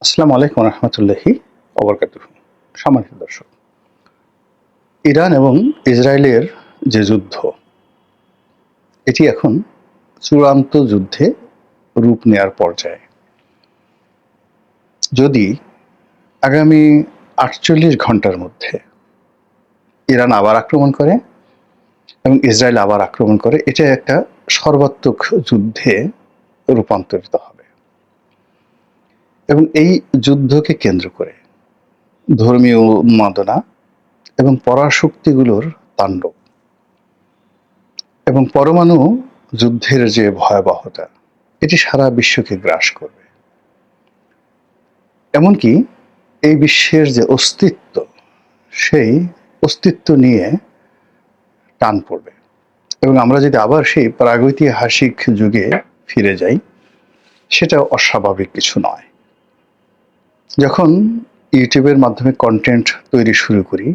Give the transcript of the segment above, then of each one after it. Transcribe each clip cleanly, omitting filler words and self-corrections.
আসসালামু আলাইকুম রহমতুল্লাহি ওবরকাতুহু। সম্মানিত দর্শক, ইরান এবং ইসরায়েলের যে যুদ্ধ, এটি এখন চূড়ান্ত যুদ্ধে রূপ নেয়ার পর্যায়ে। যদি আগামী ৪৮ ঘন্টার মধ্যে ইরান আবার আক্রমণ করে এবং ইসরায়েল আবার আক্রমণ করে, এটা একটা সর্বাত্মক যুদ্ধে রূপান্তরিত হবে। এবং এই যুদ্ধকে কেন্দ্র করে ধর্মীয় উন্মাদনা এবং পরাশক্তিগুলোর তাণ্ডব এবং পরমাণু যুদ্ধের যে ভয়াবহতা, এটি সারা বিশ্বকে গ্রাস করবে। এমনকি এই বিশ্বের যে অস্তিত্ব, সেই অস্তিত্ব নিয়ে টান পড়বে। এবং আমরা যদি আবার সেই প্রাগৈতিহাসিক যুগে ফিরে যাই, সেটা অস্বাভাবিক কিছু নয়। যখন ইউটিউবের মাধ্যমে কন্টেন্ট তৈরি শুরু করি,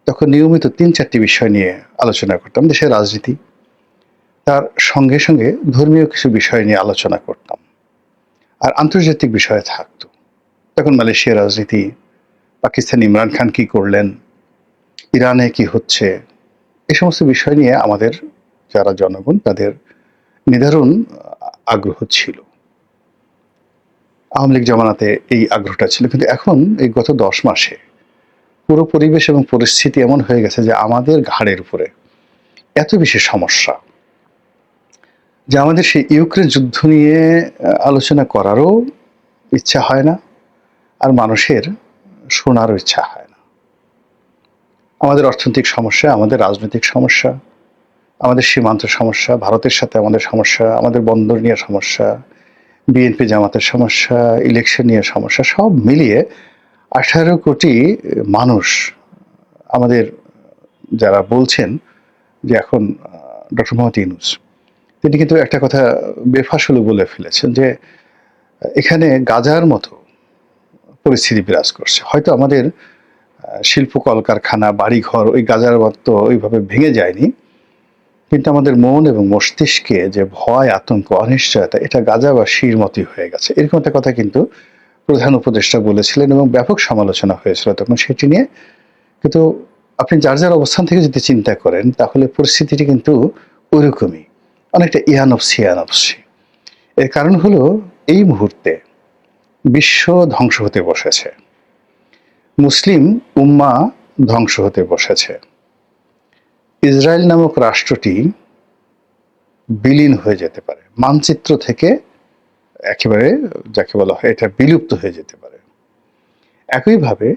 তখন নিয়মিত ৩-৪টি বিষয় নিয়ে আলোচনা করতাম। দেশের রাজনীতি, তার সঙ্গে সঙ্গে ধর্মীয় কিছু বিষয় নিয়ে আলোচনা করতাম, আর আন্তর্জাতিক বিষয় থাকতো। তখন মালয়েশিয়ার রাজনীতি, পাকিস্তান ইমরান খান কি করলেন, ইরানে কি হচ্ছে, এই সমস্ত বিষয় নিয়ে আমাদের যারা জনগণ, তাদের নিদারুণ আগ্রহ ছিল। আওয়ামী লীগ জমানাতে এই আগ্রহটা ছিল, কিন্তু এখন এই গত ১০ মাসে পুরো পরিবেশ এবং পরিস্থিতি এমন হয়ে গেছে যে আমাদের ঘাড়ের উপরে এত বেশি সমস্যা যে আমাদের সেই ইউক্রেন যুদ্ধ নিয়ে আলোচনা করারও ইচ্ছা হয় না, আর মানুষের শোনারও ইচ্ছা হয় না। আমাদের অর্থনৈতিক সমস্যা, আমাদের রাজনৈতিক সমস্যা, আমাদের সীমান্ত সমস্যা, ভারতের সাথে আমাদের সমস্যা, আমাদের বন্দর নিয়ে সমস্যা, বিএনপি জামাতের সমস্যা, ইলেকশন নিয়ে সমস্যা, সব মিলিয়ে ১৮ কোটি মানুষ আমাদের, যারা বলছেন যে এখন ডক্টর মোহাম্মদ ইউনূস, তিনি কিন্তু একটা কথা বেফাসলে বলে ফেলেছেন যে এখানে গাজার মতো পরিস্থিতি বিরাজ করছে। হয়তো আমাদের শিল্প কলকারখানা, বাড়িঘর ওই গাজার মতো ওইভাবে ভেঙে যায়নি, কিন্তু আমাদের মন এবং মস্তিষ্কে যে ভয়, আতঙ্ক, অনিশ্চয়তা, এটা গাজাবাসীর মতোই হয়ে গেছে। এরকম একটা কথা কিন্তু প্রধান উপদেষ্টা বলেছিলেন এবং ব্যাপক সমালোচনা হয়েছিল তখন সেটি নিয়ে। কিন্তু আপনি যার যার অবস্থান থেকে যদি চিন্তা করেন, তাহলে পরিস্থিতিটি কিন্তু ওইরকমই, অনেকটা ইয়ানফসি ইয়ানফসি। এর কারণ হলো এই মুহূর্তে বিশ্ব ধ্বংস হতে বসেছে, মুসলিম উম্মা ধ্বংস হতে বসেছে। ইসরায়েল নামক রাষ্ট্রটি বিলীন হয়ে যেতে পারে, মানচিত্র থেকে একেবারে যাকে বলা হয় এটা বিলুপ্ত হয়ে যেতে পারে। একইভাবে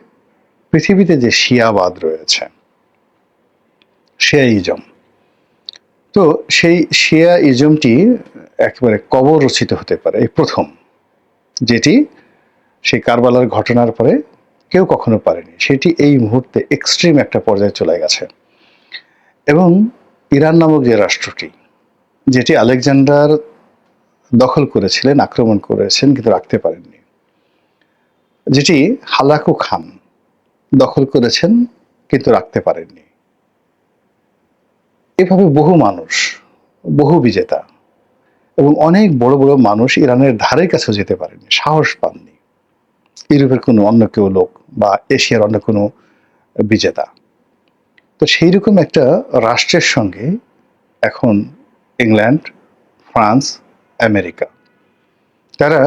পৃথিবীতে যে শিয়াবাদ রয়েছে, শিয়াইজম, তো সেই শিয়া ইজমটি একেবারে কবর রচিত হতে পারে এই প্রথম, যেটি সেই কারবালার ঘটনার পরে কেউ কখনো পারেনি। সেটি এই মুহূর্তে এক্সট্রিম একটা পর্যায়ে চলে গেছে। এবং ইরান নামক যে রাষ্ট্রটি, যেটি আলেকজান্ডার দখল করেছিলেন, আক্রমণ করেছেন, কিন্তু রাখতে পারেননি, যেটি হালাকু খান দখল করেছেন কিন্তু রাখতে পারেননি, এভাবে বহু মানুষ, বহু বিজেতা এবং অনেক বড় বড় মানুষ ইরানের ধারের কাছেও যেতে পারেননি, সাহস পাননি। ইউরোপের কোনো অন্য কেউ লোক বা এশিয়ার অন্য কোনো বিজেতা। তো সেই রকম একটা রাষ্ট্রের সঙ্গে এখন ইংল্যান্ড, ফ্রান্স, আমেরিকা, তারা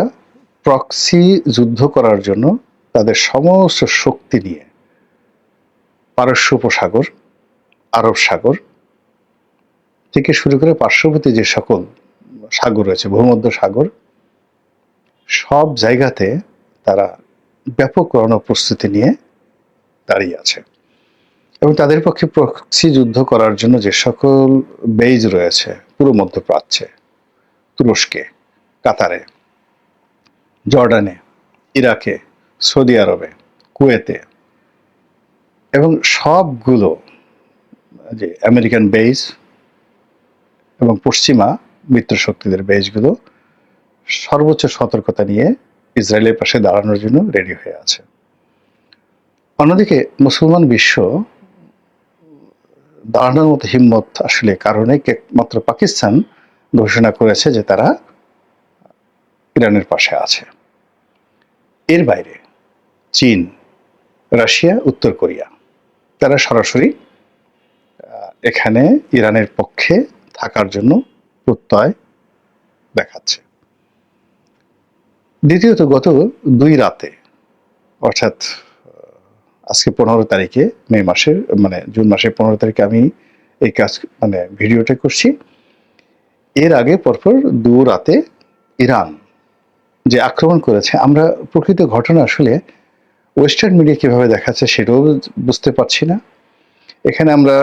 প্রক্সি যুদ্ধ করার জন্য তাদের সমস্ত শক্তি নিয়ে পারস্য উপসাগর, আরব সাগর থেকে শুরু করে পার্শ্ববর্তী যে সকল সাগর রয়েছে, ভূমধ্য সাগর, সব জায়গাতে তারা ব্যাপক রণপ্রস্তুতি নিয়ে দাঁড়িয়ে আছে। এবং তাদের পক্ষে প্রক্সি যুদ্ধ করার জন্য যে সকল বেজ রয়েছে পুরো মধ্যপ্রাচ্যে, তুরস্কে, কাতারে, জর্ডানে, ইরাকে, সৌদি আরবে, কুয়েতে, এবং সবগুলো যে আমেরিকান বেজ এবং পশ্চিমা মিত্রশক্তিদের বেজগুলো সর্বোচ্চ সতর্কতা নিয়ে ইসরায়েলের পাশে দাঁড়ানোর জন্য রেডি হয়ে আছে। অন্যদিকে মুসলমান বিশ্ব দাঁড়ানোর মতো হিম্মত আসলে কারণে মাত্র পাকিস্তান ঘোষণা করেছে যে তারা ইরানের পাশে আছে। এর বাইরে চীন, রাশিয়া, উত্তর কোরিয়া তারা সরাসরি এখানে ইরানের পক্ষে থাকার জন্য প্রত্যয় দেখাচ্ছে। দ্বিতীয়ত, গত 2 রাতে অর্থাৎ আজকে 15 তারিখে মে মাসের জুন মাসের 15 তারিখে আমি এই কাজ ভিডিওটা করছি। এর আগে পরপর 2 রাতে ইরান যে আক্রমণ করেছে, আমরা প্রকৃত ঘটনা আসলে ওয়েস্টার্ন মিডিয়া কিভাবে দেখাচ্ছে সেটাও বুঝতে পারছি না। এখানে আমরা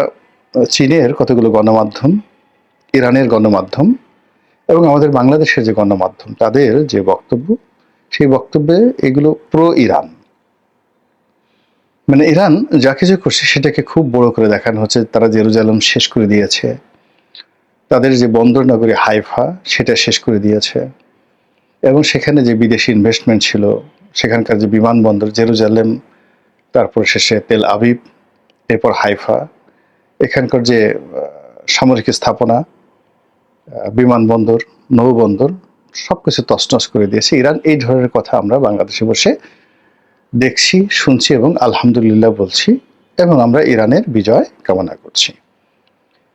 চীনের কতগুলো গণমাধ্যম, ইরানের গণমাধ্যম এবং আমাদের বাংলাদেশের যে গণমাধ্যম তাদের যে বক্তব্য, সেই বক্তব্যে এগুলো প্রো ইরান, ইরান যা কিছু করছে সেটাকে খুব বড় করে দেখানো হচ্ছে। তারা জেরুজালেম শেষ করে দিয়েছে, তাদের যে বন্দর নগরী হাইফা সেটা শেষ করে দিয়েছে, এবং সেখানে যে বিদেশি ইনভেস্টমেন্ট ছিল, সেখানকার যে বিমানবন্দর জেরুজালেম, তারপর শেষে তেল আবিব, এরপর হাইফা, এখানকার যে সামরিক স্থাপনা, বিমানবন্দর, নৌবন্দর সবকিছু তছনছ করে দিয়েছে ইরান। এই ধরনের কথা আমরা বাংলাদেশে বসে দেখছি, শুনছি এবং আলহামদুলিল্লাহ বলছি, এবং আমরা ইরানের বিজয় কামনা করছি।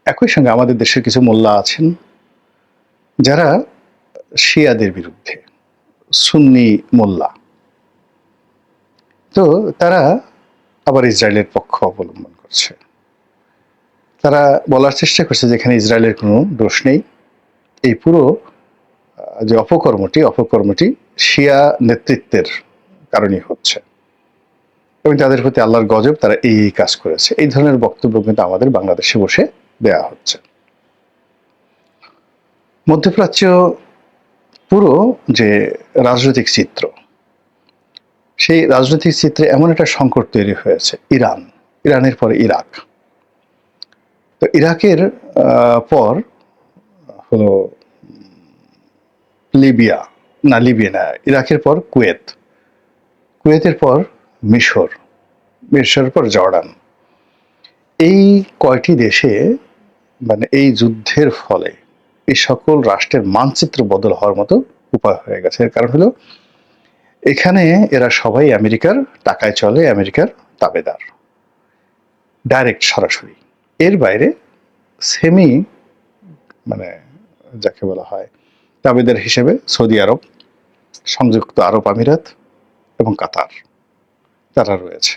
একই সঙ্গে আমাদের দেশের কিছু মোল্লা আছেন যারা শিয়াদের বিরুদ্ধে, সুন্নি মোল্লা, তো তারা আবার ইসরায়েলের পক্ষ অবলম্বন করছে। তারা বলার চেষ্টা করছে যে এখানে ইসরায়েলের কোনো দোষ নেই, এই পুরো যে অপকর্মটি শিয়া নেতৃত্বের কারণেই হচ্ছে, এবং তাদের প্রতি আল্লাহর গজব, তারা এই কাজ করেছে। এই ধরনের বক্তব্য কিন্তু আমাদের বাংলাদেশে বসে দেয়া হচ্ছে। মধ্যপ্রাচ্য পুরো যে রাজনৈতিক চিত্র, সেই রাজনৈতিক চিত্রে এমন একটা সংকট তৈরি হয়েছে। ইরানের পরে ইরাক, তো ইরাকের পর হলো লিবিয়া না, ইরাকের পর কুয়েতের পর মিশরের পর জর্ডান। এই কয়টি দেশে এই যুদ্ধের ফলে এই সকল রাষ্ট্রের মানচিত্র বদল হওয়ার মতো উপায় হয়ে গেছে। এর কারণ হলো এখানে এরা সবাই আমেরিকার টাকায় চলে, আমেরিকার তাবেদার, ডাইরেক্ট সরাসরি। এর বাইরে সেমি যাকে বলা হয় তাবেদার হিসেবে সৌদি আরব, সংযুক্ত আরব আমিরাত এবং কাতার তারা রয়েছে।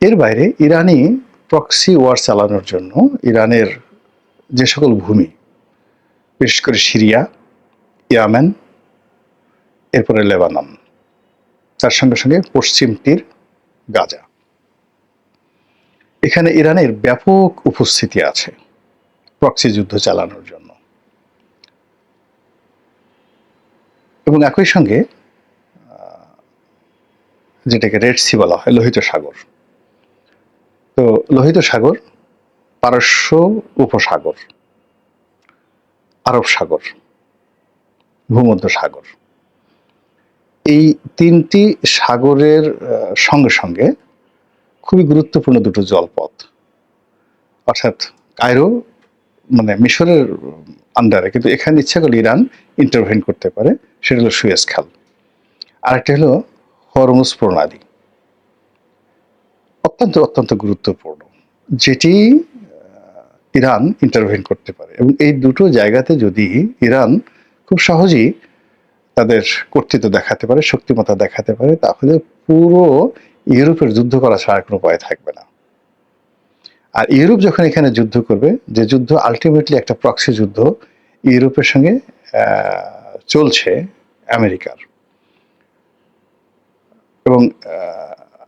এর বাইরে ইরানি প্রক্সি ওয়ার চালানোর জন্য ইরানের যে সকল ভূমি, বিশেষ করে সিরিয়া, ইয়ামেন, এরপরে লেবানন, তার সঙ্গে সঙ্গে পশ্চিম তীর, গাজা, এখানে ইরানের ব্যাপক উপস্থিতি আছে প্রক্সি যুদ্ধ চালানোর জন্য। এবং একই সঙ্গে যেটাকে রেড সি বলা হয়, লোহিত সাগর, তো লোহিত সাগর, পারস্য উপসাগর, আরব সাগর, ভূমধ্য সাগর, এই 3টি সাগরের সঙ্গে সঙ্গে খুবই গুরুত্বপূর্ণ 2টো জলপথ, অর্থাৎ কায়রো মিশরের আন্ডারে, কিন্তু এখানে ইচ্ছা করলে ইরান ইন্টারভেন করতে পারে, সেটা হলো সুয়েজ খাল। আরেকটা হলো হরমুজ প্রণালী, অত্যন্ত অত্যন্ত গুরুত্বপূর্ণ, যেটি ইরান ইন্টারভেন করতে পারে। এবং এই 2টো জায়গাতে যদি ইরান খুব সহজেই তাদের কর্তৃত্ব দেখাতে পারে, শক্তিমত্তা দেখাতে পারে, তাহলে পুরো ইউরোপের যুদ্ধ করা ছাড়া কোনো উপায় থাকবে না। আর ইউরোপ যখন এখানে যুদ্ধ করবে, যে যুদ্ধ আলটিমেটলি একটা প্রক্সি যুদ্ধ ইউরোপের সঙ্গে চলছে আমেরিকার, এবং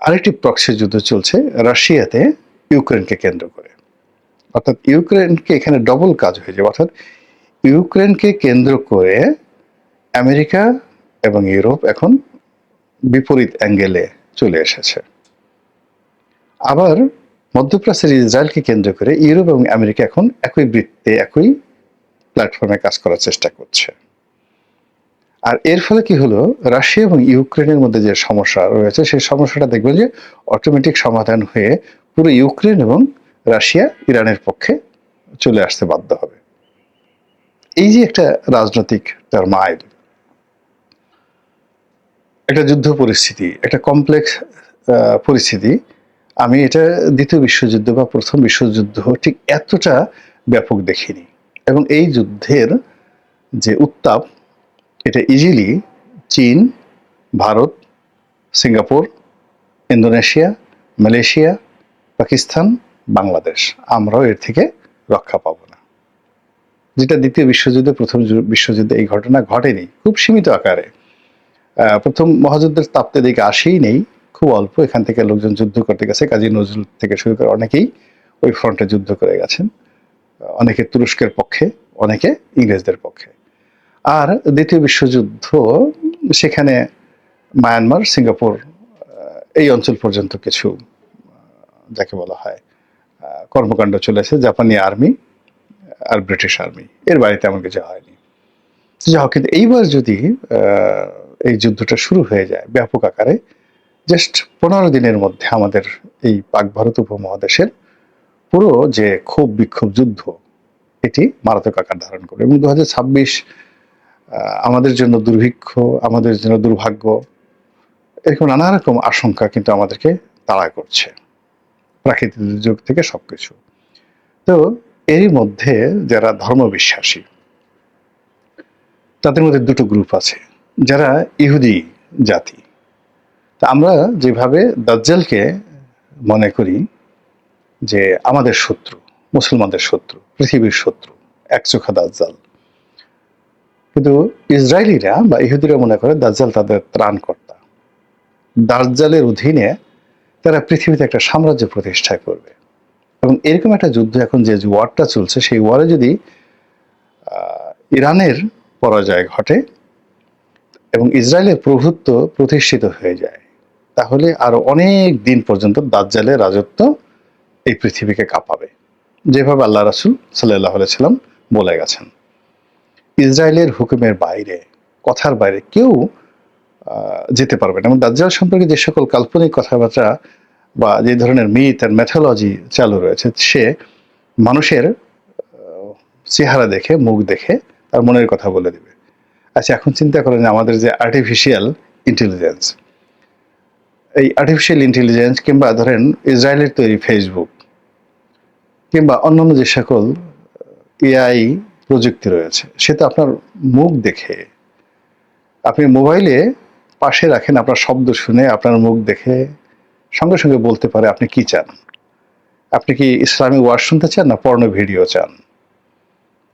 আরেকটি প্রক্সি যুদ্ধ চলছে রাশিয়াতে ইউক্রেনকে কেন্দ্র করে, অর্থাৎ ইউক্রেনকে এখানে ডবল কাজ হয়ে যাবে। অর্থাৎ ইউক্রেনকে কেন্দ্র করে আমেরিকা এবং ইউরোপ এখন বিপরীত অ্যাঙ্গেলে চলে এসেছে। আবার মধ্যপ্রাচ্যের ইসরায়েলকে কেন্দ্র করে ইউরোপ এবং আমেরিকা এখন একই বৃত্তে, একই প্ল্যাটফর্মে কাজ করার চেষ্টা করছে। আর এর ফলে কি হলো, রাশিয়া এবং ইউক্রেনের মধ্যে যে সমস্যা রয়েছে, সেই সমস্যাটা দেখবেন যে অটোমেটিক সমাধান হয়ে পুরো ইউক্রেন এবং রাশিয়া ইরানের পক্ষে চলে আসতে বাধ্য হবে। এই যে একটা রাজনৈতিক টার্মাইল, একটা যুদ্ধ পরিস্থিতি, একটা কমপ্লেক্স পরিস্থিতি। আমি এটা দ্বিতীয় বিশ্বযুদ্ধ বা প্রথম বিশ্বযুদ্ধ ঠিক এতটা ব্যাপক দেখিনি। এবং এই যুদ্ধের যে উত্তাপ, এটা ইজিলি চীন, Bharat, Singapore, Indonesia, Malaysia, Pakistan, Bangladesh, আমরাও এর থেকে রক্ষা পাবো না। যেটা দ্বিতীয় বিশ্বযুদ্ধে, প্রথম বিশ্বযুদ্ধে এই ঘটনা ঘটেনি, খুব সীমিত আকারে। প্রথম মহাযুদ্ধের তাপ্তে দিকে আসেই নেই, খুব অল্প। এখান থেকে লোকজন যুদ্ধ করতে গেছে, কাজী নজরুল থেকে শুরু করে অনেকেই ওই ফ্রন্টে যুদ্ধ করে গেছেন। অনেকে তুরস্কের পক্ষে, অনেকে ইংরেজদের পক্ষে। আর দ্বিতীয় বিশ্বযুদ্ধ, সেখানে মায়ানমার, সিঙ্গাপুর, এই অঞ্চল পর্যন্ত কিছু যাকে বলা হয় কর্মকাণ্ড চলেছে, জাপানি আর্মি আর ব্রিটিশ আর্মি, এর বাইরে তেমন কিছু হয়নি। যা হোক, কিন্তু এইবার যদি এই যুদ্ধটা শুরু হয়ে যায় ব্যাপক আকারে, জাস্ট 15 দিনের মধ্যে আমাদের এই পাক ভারত উপমহাদেশের পুরো যে ক্ষোভ বিক্ষোভ যুদ্ধ, এটি মারাত্মক আকার ধারণ করবে। এবং 2026 আমাদের জন্য দুর্ভিক্ষ, আমাদের জন্য দুর্ভাগ্য, এরকম নানা রকম আশঙ্কা কিন্তু আমাদেরকে তাড়া করছে, প্রাকৃতিক দুর্যোগ থেকে সবকিছু। তো এরই মধ্যে যারা ধর্মবিশ্বাসী, তাদের মধ্যে দুটো গ্রুপ আছে, যারা ইহুদি জাতি। তা আমরা যেভাবে দাজ্জালকে মনে করি যে আমাদের শত্রু, মুসলমানদের শত্রু, পৃথিবীর শত্রু, একচোখা দাজ্জাল, কিন্তু ইসরায়েলিরা বা ইহুদিরা মনে করে দাজ্জাল তাদের ত্রাণকর্তা। দাজ্জালের অধীনে তারা পৃথিবীতে একটা সাম্রাজ্য প্রতিষ্ঠা করবে। এবং এরকম একটা যুদ্ধ এখন যে ওয়ারটা চলছে, সেই ওয়ারে যদি ইরানের পরাজয় ঘটে এবং ইসরায়েলের প্রভুত্ব প্রতিষ্ঠিত হয়ে যায়, তাহলে আরো অনেক দিন পর্যন্ত দাজ্জালের রাজত্ব এই পৃথিবীকে কাঁপাবে, যেভাবে আল্লাহ রাসূল সাল্লাল্লাহু আলাইহি সাল্লাম বলে গেছেন। ইসরায়েলের হুকুমের বাইরে, কথার বাইরে কেউ যেতে পারবে না। এবং দাজ্জাল সম্পর্কে যে সকল কাল্পনিক কথাবার্তা বা যে ধরনের মিথ আর ম্যাথোলজি চালু রয়েছে, সে মানুষের চেহারা দেখে, মুখ দেখে তার মনের কথা বলে দিবে। আচ্ছা, এখন চিন্তা করেন আমাদের যে আর্টিফিশিয়াল ইন্টেলিজেন্স, এই আর্টিফিশিয়াল ইন্টেলিজেন্স কিংবা ধরেন ইসরায়েলের তৈরি ফেসবুক কিংবা অন্যান্য যে সকল এআই প্রযুক্তি রয়েছে, সে তো আপনার মুখ দেখে, আপনি মোবাইলে পাশে রাখেন, আপনার শব্দ শুনে, আপনার মুখ দেখে সঙ্গে সঙ্গে বলতে পারে আপনি কি চান। আপনি কি ইসলামিক ওয়াজ শুনতে চান না পর্নো ভিডিও চান,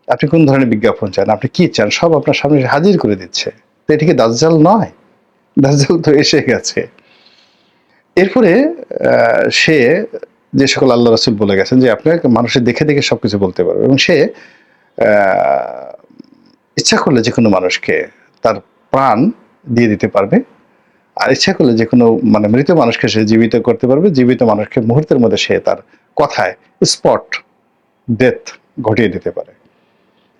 আপনি কোন ধরনের বিজ্ঞাপন চান, আপনি কি চান, সব আপনার সামনে হাজির করে দিচ্ছে। তো এটি কি দাজ্জাল নয়? দাজ্জাল তো এসে গেছে। এরপরে সে যে সকল আল্লাহ রাসূল বলে গেছেন যে আপনার মানুষের দেখে দেখে সবকিছু বলতে পারবে, এবং সে ইচ্ছা করলে যে কোনো মানুষকে তার প্রাণ দিয়ে দিতে পারবে, আর ইচ্ছা করলে যে কোনো মানে মৃত মানুষকে সে জীবিত করতে পারবে, জীবিত মানুষকে মুহূর্তের মধ্যে সে তার কথায় স্পট ডেথ ঘটিয়ে দিতে পারে।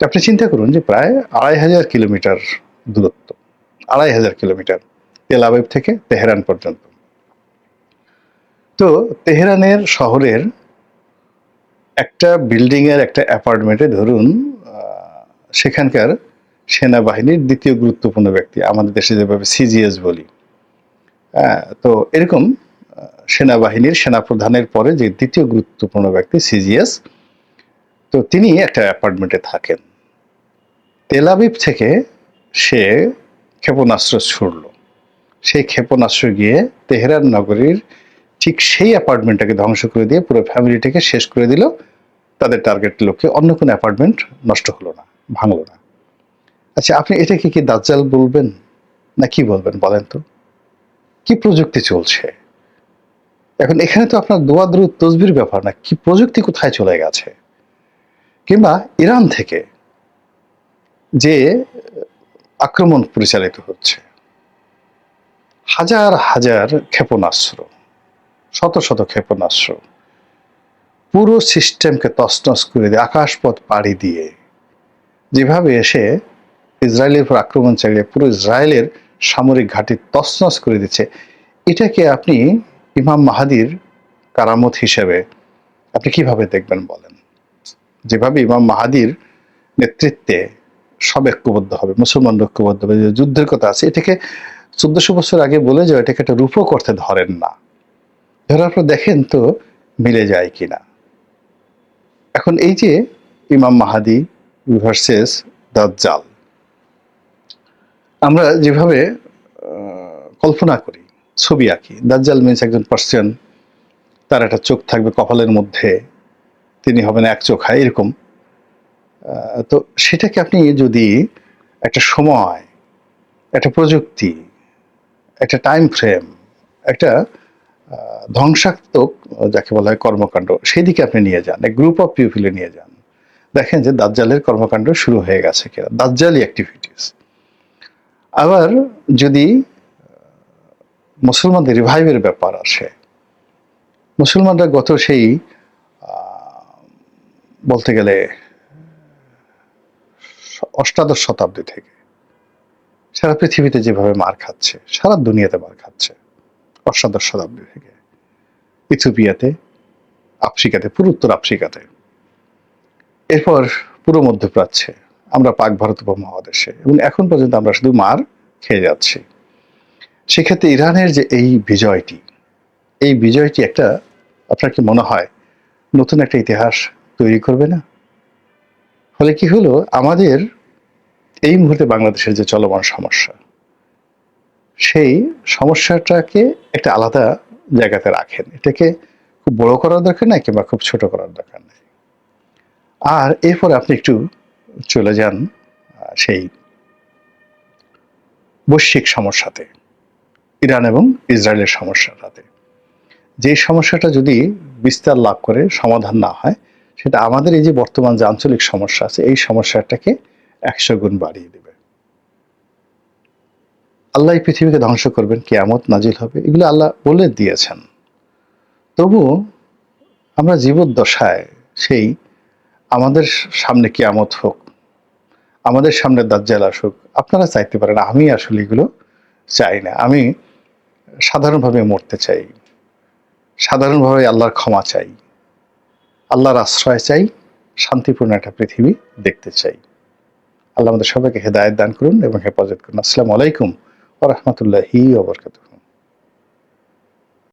আপনি চিন্তা করুন যে প্রায় 2500 কিলোমিটার দূরত্ব, 2500 কিলোমিটার তেল আবিব থেকে তেহরান পর্যন্ত। তো তেহরানের শহরের একটা বিল্ডিং এর একটা অ্যাপার্টমেন্টে ধরুন সেখানকার সেনাবাহিনীর দ্বিতীয় গুরুত্বপূর্ণ ব্যক্তি, আমাদের দেশে যেভাবে সিজিএস বলি, তো এরকম সেনাবাহিনীর সেনাপ্রধানের পরে যে দ্বিতীয় গুরুত্বপূর্ণ ব্যক্তি সিজিএস, তো তিনি একটা অ্যাপার্টমেন্টে থাকেন। তেল আবিব থেকে সে ক্ষেপণাস্ত্র ছুড়ল, সেই ক্ষেপণাস্ত্র গিয়ে তেহরান নগরীর ঠিক সেই অ্যাপার্টমেন্টটাকে ধ্বংস করে দিয়ে পুরো ফ্যামিলিটাকে শেষ করে দিল। তাদের টার্গেট লক্ষ্যে অন্য কোনো অ্যাপার্টমেন্ট নষ্ট হলো না, ভাঙলো না। আচ্ছা, আপনি এটাকে কি দাজ্জাল বলবেন না কি বলবেন বলেন তো? কি প্রযুক্তি চলছে এখন এখানে? তো আপনার দোয়া দরুদ তসবির ব্যাপার না, কি প্রযুক্তি কোথায় চলে গেছে? কিংবা ইরান থেকে যে আক্রমণ পরিচালিত হচ্ছে, হাজার হাজার ক্ষেপণাস্ত্র, শত শত ক্ষেপণাস্ত্র পুরো সিস্টেমকে তছনছ করে দিয়ে, আকাশপথ পাড়ি দিয়ে যেভাবে এসে ইসরায়েলের উপর আক্রমণ চালিয়ে পুরো ইসরায়েলের সামরিক ঘাঁটি তছনছ করে দিচ্ছে, এটাকে আপনি ইমাম মাহাদির কারামত হিসেবে আপনি কিভাবে দেখবেন বলেন? যেভাবে ইমাম মাহাদির নেতৃত্বে সব ঐক্যবদ্ধ হবে, মুসলমান ঐক্যবদ্ধ হবে, যে যুদ্ধের কথা আছে, এটাকে 1400 বছর আগে বলে যে এটাকে একটা রূপক অর্থে ধরেন না, ধরার পর দেখেন তো মিলে যায় কিনা। এখন এই যে ইমাম মাহাদি ভার্সেস দাজ্জাল, আমরা যেভাবে কল্পনা করি, ছবি আঁকি, দাজ্জাল মিন্স একজন পার্সন, তার একটা চোখ থাকবে কপালের মধ্যে, তিনি হবেন এক চোখা, এরকম। তো সেটাকে আপনি যদি একটা সময়, একটা প্রযুক্তি, একটা টাইম ফ্রেম, একটা ধ্বংসাত্মক যাকে বলা হয় কর্মকাণ্ড, সেই দিকে আপনি নিয়ে যান, এক গ্রুপ অফ পিপলে নিয়ে যান, দেখেন যে দাজ্জালের কর্মকাণ্ড শুরু হয়ে গেছে কিনা, দাজ্জালি অ্যাক্টিভিটিস। আবার যদি মুসলমানদের রিভাইভের ব্যাপার আসে, মুসলমানরা গত সেই বলতে গেলে অষ্টাদশ শতাব্দী থেকে সারা পৃথিবীতে যেভাবে মার খাচ্ছে, সারা দুনিয়াতে মার খাচ্ছে, অষ্টাদশ শতাব্দী থেকে ইথিওপিয়াতে, আফ্রিকাতে, পুরো উত্তর আফ্রিকাতে, এরপর পুরো মধ্যপ্রাচ্যে, আমরা পাক ভারত উপমহাদেশে, এবং এখন পর্যন্ত আমরা শুধু মার খেয়ে যাচ্ছি। সেক্ষেত্রে ইরানের যে এই বিজয়টি একটা, আপনার কি মনে হয় নতুন একটা ইতিহাস তৈরি করবে না? ফলে কি হলো, আমাদের এই মুহূর্তে বাংলাদেশের যে চলমান সমস্যা, সেই সমস্যাটাকে একটা আলাদা জায়গাতে রাখেন, এটাকে খুব বড় করার দরকার নাই কিংবা খুব ছোট করার দরকার নেই। আর এরপরে আপনি একটু চলে যান সেই বৈশ্বিক সমস্যাতে, ইরান এবং ইসরায়েলের সমস্যাটাতে। যে সমস্যাটা যদি বিস্তার লাভ করে সমাধান না হয়, সেটা আমাদের এই যে বর্তমান যে আঞ্চলিক সমস্যা আছে, এই সমস্যাটাকে 100 গুণ বাড়িয়ে দেবে। আল্লাহ এই পৃথিবীকে ধ্বংস করবেন, কিয়ামত নাজিল হবে, এগুলো আল্লাহ বলে দিয়েছেন। তবুও আমরা জীবদ্দশায় সেই আমাদের সামনে কিয়ামত হোক, আমাদের সামনে দাজ্জাল আসুক, আপনারা চাইতে পারেন, আমি আসলে এগুলো চাই না। আমি সাধারণভাবে মরতে চাই, সাধারণভাবে আল্লাহর ক্ষমা চাই, আল্লাহর আশ্রয় চাই, শান্তিপূর্ণ একটা পৃথিবী দেখতে চাই। আল্লাহ আমাদের সবাইকে হেদায়েত দান করুন এবং হেফাজত করুন। আসসালামু আলাইকুম ওয়া রাহমাতুল্লাহি ওয়া বারাকাতুহু।